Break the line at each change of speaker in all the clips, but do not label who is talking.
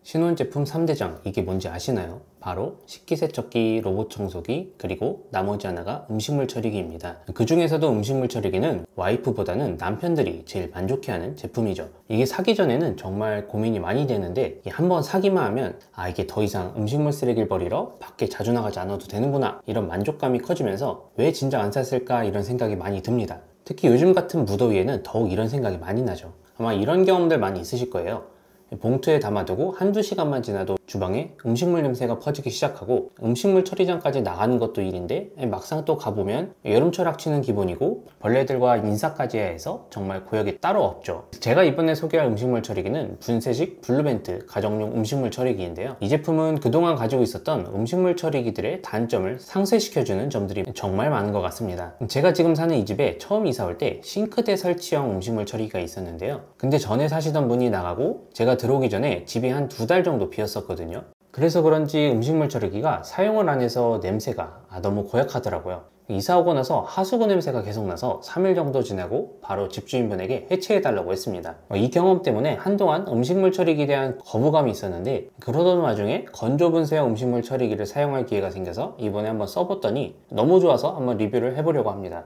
신혼 제품 3대장, 이게 뭔지 아시나요? 바로 식기세척기, 로봇 청소기, 그리고 나머지 하나가 음식물 처리기입니다. 그 중에서도 음식물 처리기는 와이프보다는 남편들이 제일 만족해하는 제품이죠. 이게 사기 전에는 정말 고민이 많이 되는데 한번 사기만 하면 이게 더 이상 음식물 쓰레기를 버리러 밖에 자주 나가지 않아도 되는구나, 이런 만족감이 커지면서 왜 진작 안 샀을까 이런 생각이 많이 듭니다. 특히 요즘 같은 무더위에는 더욱 이런 생각이 많이 나죠. 아마 이런 경험들 많이 있으실 거예요. 봉투에 담아두고 한두 시간만 지나도 주방에 음식물 냄새가 퍼지기 시작하고 음식물 처리장까지 나가는 것도 일인데 막상 또 가보면 여름철 악취는 기본이고 벌레들과 인사까지 해서 정말 구역이 따로 없죠. 제가 이번에 소개할 음식물 처리기는 분쇄식 블루벤트 가정용 음식물 처리기인데요. 이 제품은 그동안 가지고 있었던 음식물 처리기들의 단점을 상쇄시켜주는 점들이 정말 많은 것 같습니다. 제가 지금 사는 이 집에 처음 이사 올 때 싱크대 설치형 음식물 처리기가 있었는데요. 근데 전에 사시던 분이 나가고 제가 들어오기 전에 집이 한 2달 정도 비었었거든요. 그래서 그런지 음식물 처리기가 사용을 안 해서 냄새가 너무 고약하더라고요. 이사 오고 나서 하수구 냄새가 계속 나서 3일 정도 지나고 바로 집주인분에게 해체해달라고 했습니다. 이 경험 때문에 한동안 음식물 처리기에 대한 거부감이 있었는데, 그러던 와중에 건조 분쇄형 음식물 처리기를 사용할 기회가 생겨서 이번에 한번 써봤더니 너무 좋아서 한번 리뷰를 해보려고 합니다.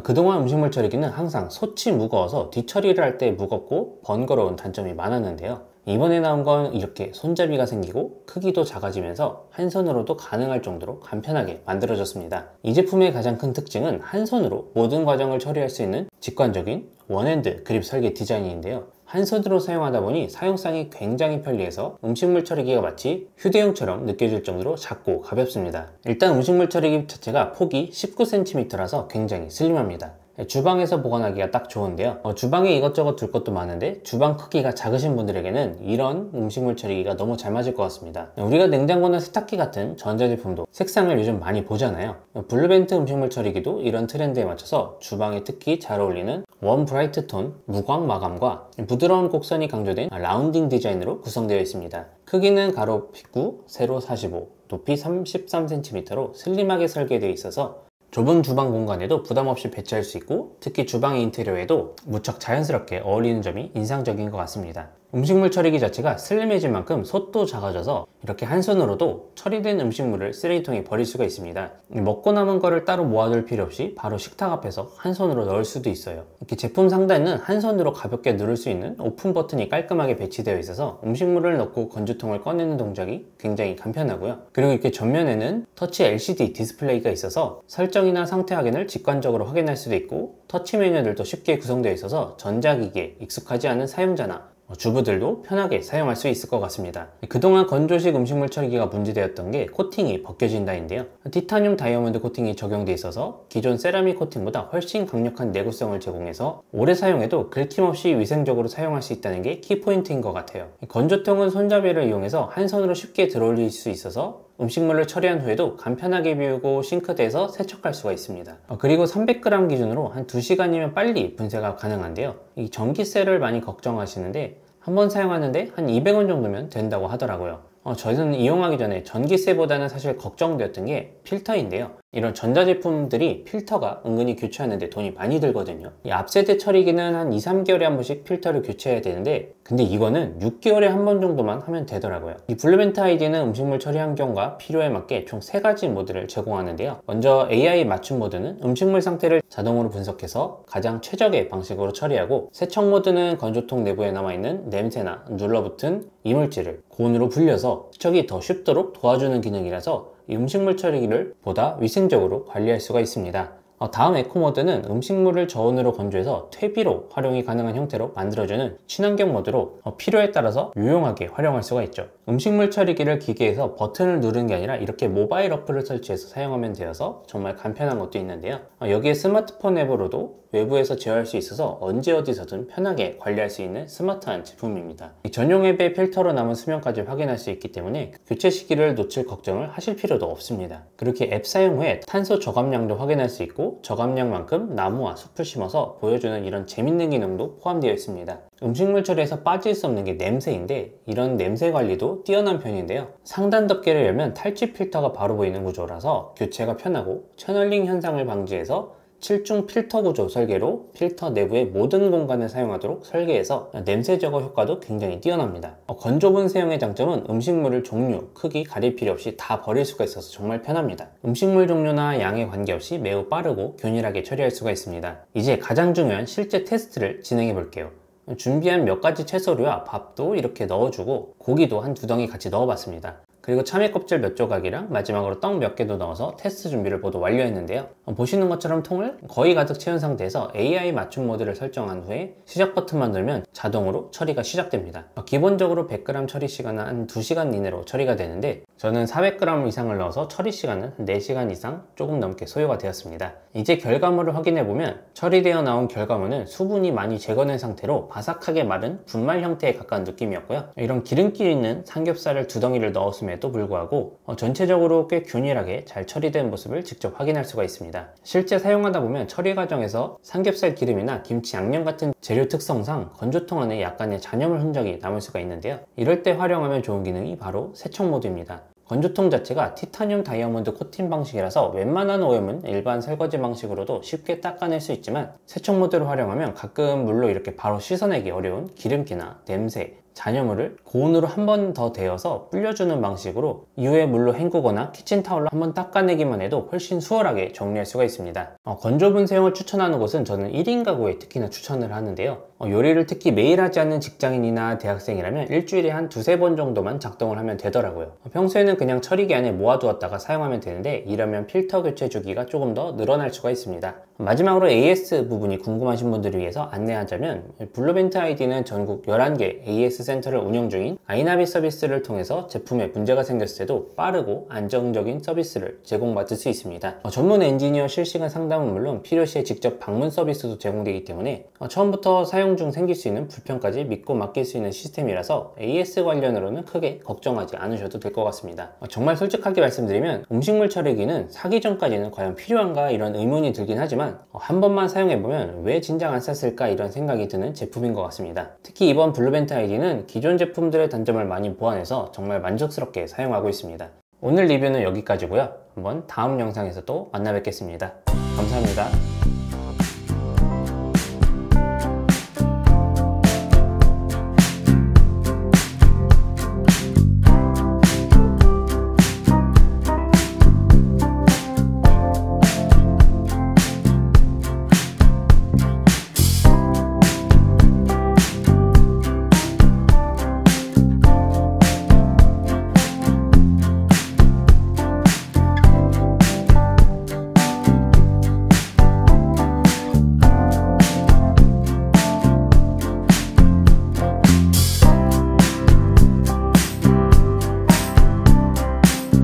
그동안 음식물 처리기는 항상 솥이 무거워서 뒤처리를 할 때 무겁고 번거로운 단점이 많았는데요. 이번에 나온 건 이렇게 손잡이가 생기고 크기도 작아지면서 한 손으로도 가능할 정도로 간편하게 만들어졌습니다. 이 제품의 가장 큰 특징은 한 손으로 모든 과정을 처리할 수 있는 직관적인 원핸드 그립 설계 디자인인데요. 한 손으로 사용하다 보니 사용성이 굉장히 편리해서 음식물 처리기가 마치 휴대용처럼 느껴질 정도로 작고 가볍습니다. 일단 음식물 처리기 자체가 폭이 19cm라서 굉장히 슬림합니다. 주방에서 보관하기가 딱 좋은데요. 주방에 이것저것 둘 것도 많은데 주방 크기가 작으신 분들에게는 이런 음식물 처리기가 너무 잘 맞을 것 같습니다. 우리가 냉장고나 세탁기 같은 전자제품도 색상을 요즘 많이 보잖아요. 블루벤트 음식물 처리기도 이런 트렌드에 맞춰서 주방에 특히 잘 어울리는 웜 브라이트 톤 무광 마감과 부드러운 곡선이 강조된 라운딩 디자인으로 구성되어 있습니다. 크기는 가로 19, 세로 45, 높이 33cm로 슬림하게 설계되어 있어서 좁은 주방 공간에도 부담 없이 배치할 수 있고, 특히 주방의 인테리어에도 무척 자연스럽게 어울리는 점이 인상적인 것 같습니다. 음식물 처리기 자체가 슬림해진 만큼 솥도 작아져서 이렇게 한 손으로도 처리된 음식물을 쓰레기통에 버릴 수가 있습니다. 먹고 남은 거를 따로 모아둘 필요 없이 바로 식탁 앞에서 한 손으로 넣을 수도 있어요. 이렇게 제품 상단에는 한 손으로 가볍게 누를 수 있는 오픈 버튼이 깔끔하게 배치되어 있어서 음식물을 넣고 건조통을 꺼내는 동작이 굉장히 간편하고요. 그리고 이렇게 전면에는 터치 LCD 디스플레이가 있어서 설정이나 상태 확인을 직관적으로 확인할 수도 있고, 터치 메뉴들도 쉽게 구성되어 있어서 전자기기에 익숙하지 않은 사용자나 주부들도 편하게 사용할 수 있을 것 같습니다. 그동안 건조식 음식물 처리기가 문제되었던 게 코팅이 벗겨진다인데요. 티타늄 다이아몬드 코팅이 적용돼 있어서 기존 세라믹 코팅보다 훨씬 강력한 내구성을 제공해서 오래 사용해도 긁힘없이 위생적으로 사용할 수 있다는 게 키포인트인 것 같아요. 건조통은 손잡이를 이용해서 한 손으로 쉽게 들어올릴 수 있어서 음식물을 처리한 후에도 간편하게 비우고 싱크대에서 세척할 수가 있습니다. 그리고 300g 기준으로 한 2시간이면 빨리 분쇄가 가능한데요. 이 전기세를 많이 걱정하시는데 한번 사용하는데 한 200원 정도면 된다고 하더라고요. 저는 이용하기 전에 전기세보다는 사실 걱정되었던 게 필터인데요. 이런 전자제품들이 필터가 은근히 교체하는데 돈이 많이 들거든요. 이 앞세대 처리기는 한 2-3개월에 한 번씩 필터를 교체해야 되는데, 근데 이거는 6개월에 한 번 정도만 하면 되더라고요. 이 블루벤트 아이디는 음식물 처리 환경과 필요에 맞게 총 3가지 모드를 제공하는데요. 먼저 AI 맞춤 모드는 음식물 상태를 자동으로 분석해서 가장 최적의 방식으로 처리하고, 세척 모드는 건조통 내부에 남아있는 냄새나 눌러붙은 이물질을 고온으로 불려서 세척이 더 쉽도록 도와주는 기능이라서 이 음식물 처리기를 보다 위생적으로 관리할 수가 있습니다. 다음 에코 모드는 음식물을 저온으로 건조해서 퇴비로 활용이 가능한 형태로 만들어주는 친환경 모드로 필요에 따라서 유용하게 활용할 수가 있죠. 음식물 처리기를 기계에서 버튼을 누르는 게 아니라 이렇게 모바일 어플을 설치해서 사용하면 되어서 정말 간편한 것도 있는데요. 여기에 스마트폰 앱으로도 외부에서 제어할 수 있어서 언제 어디서든 편하게 관리할 수 있는 스마트한 제품입니다. 전용 앱의 필터로 남은 수명까지 확인할 수 있기 때문에 교체 시기를 놓칠 걱정을 하실 필요도 없습니다. 그렇게 앱 사용 후에 탄소 저감량도 확인할 수 있고, 저감량만큼 나무와 숲을 심어서 보여주는 이런 재밌는 기능도 포함되어 있습니다. 음식물 처리에서 빠질 수 없는 게 냄새인데, 이런 냄새 관리도 뛰어난 편인데요. 상단 덮개를 열면 탈취 필터가 바로 보이는 구조라서 교체가 편하고 채널링 현상을 방지해서 7중 필터 구조 설계로 필터 내부의 모든 공간을 사용하도록 설계해서 냄새 제거 효과도 굉장히 뛰어납니다. 건조분 세형의 장점은 음식물을 종류, 크기 가릴 필요 없이 다 버릴 수가 있어서 정말 편합니다. 음식물 종류나 양에 관계없이 매우 빠르고 균일하게 처리할 수가 있습니다. 이제 가장 중요한 실제 테스트를 진행해 볼게요. 준비한 몇 가지 채소류와 밥도 이렇게 넣어주고 고기도 한 2덩이 같이 넣어봤습니다. 그리고 참외 껍질 몇 조각이랑 마지막으로 떡 몇 개도 넣어서 테스트 준비를 모두 완료했는데요. 보시는 것처럼 통을 거의 가득 채운 상태에서 AI 맞춤 모드를 설정한 후에 시작 버튼만 누르면 자동으로 처리가 시작됩니다. 기본적으로 100g 처리 시간은 한 2시간 이내로 처리가 되는데 저는 400g 이상을 넣어서 처리 시간은 4시간 이상 조금 넘게 소요가 되었습니다. 이제 결과물을 확인해보면 처리되어 나온 결과물은 수분이 많이 제거된 상태로 바삭하게 마른 분말 형태에 가까운 느낌이었고요. 이런 기름기 있는 삼겹살을 2덩이를 넣었음에도 불구하고 전체적으로 꽤 균일하게 잘 처리된 모습을 직접 확인할 수가 있습니다. 실제 사용하다 보면 처리 과정에서 삼겹살 기름이나 김치 양념 같은 재료 특성상 건조통 안에 약간의 잔여물 흔적이 남을 수가 있는데요. 이럴 때 활용하면 좋은 기능이 바로 세척 모드입니다. 건조통 자체가 티타늄 다이아몬드 코팅 방식이라서 웬만한 오염은 일반 설거지 방식으로도 쉽게 닦아낼 수 있지만 세척 모드를 활용하면 가끔 물로 이렇게 바로 씻어내기 어려운 기름기나 냄새, 잔여물을 고온으로 한 번 더 데워서 불려주는 방식으로 이후에 물로 헹구거나 키친타올로 한 번 닦아내기만 해도 훨씬 수월하게 정리할 수가 있습니다. 건조분 사용을 추천하는 곳은 저는 1인 가구에 특히나 추천을 하는데요. 요리를 특히 매일 하지 않는 직장인이나 대학생이라면 일주일에 한 2-3번 정도만 작동을 하면 되더라고요. 평소에는 그냥 처리기 안에 모아두었다가 사용하면 되는데 이러면 필터 교체 주기가 조금 더 늘어날 수가 있습니다. 마지막으로 AS 부분이 궁금하신 분들을 위해서 안내하자면 블루벤트 아이디는 전국 11개 AS 센터를 운영 중인 아이나비 서비스를 통해서 제품에 문제가 생겼을 때도 빠르고 안정적인 서비스를 제공받을 수 있습니다. 전문 엔지니어 실시간 상담은 물론 필요시에 직접 방문 서비스도 제공되기 때문에 처음부터 사용 중 생길 수 있는 불편까지 믿고 맡길 수 있는 시스템이라서 AS 관련으로는 크게 걱정하지 않으셔도 될 것 같습니다. 정말 솔직하게 말씀드리면 음식물 처리기는 사기 전까지는 과연 필요한가 이런 의문이 들긴 하지만 한 번만 사용해보면 왜 진작 안 샀을까 이런 생각이 드는 제품인 것 같습니다. 특히 이번 블루벤트 아이디는 기존 제품들의 단점을 많이 보완해서 정말 만족스럽게 사용하고 있습니다. 오늘 리뷰는 여기까지고요. 한번 다음 영상에서 또 만나 뵙겠습니다. 감사합니다.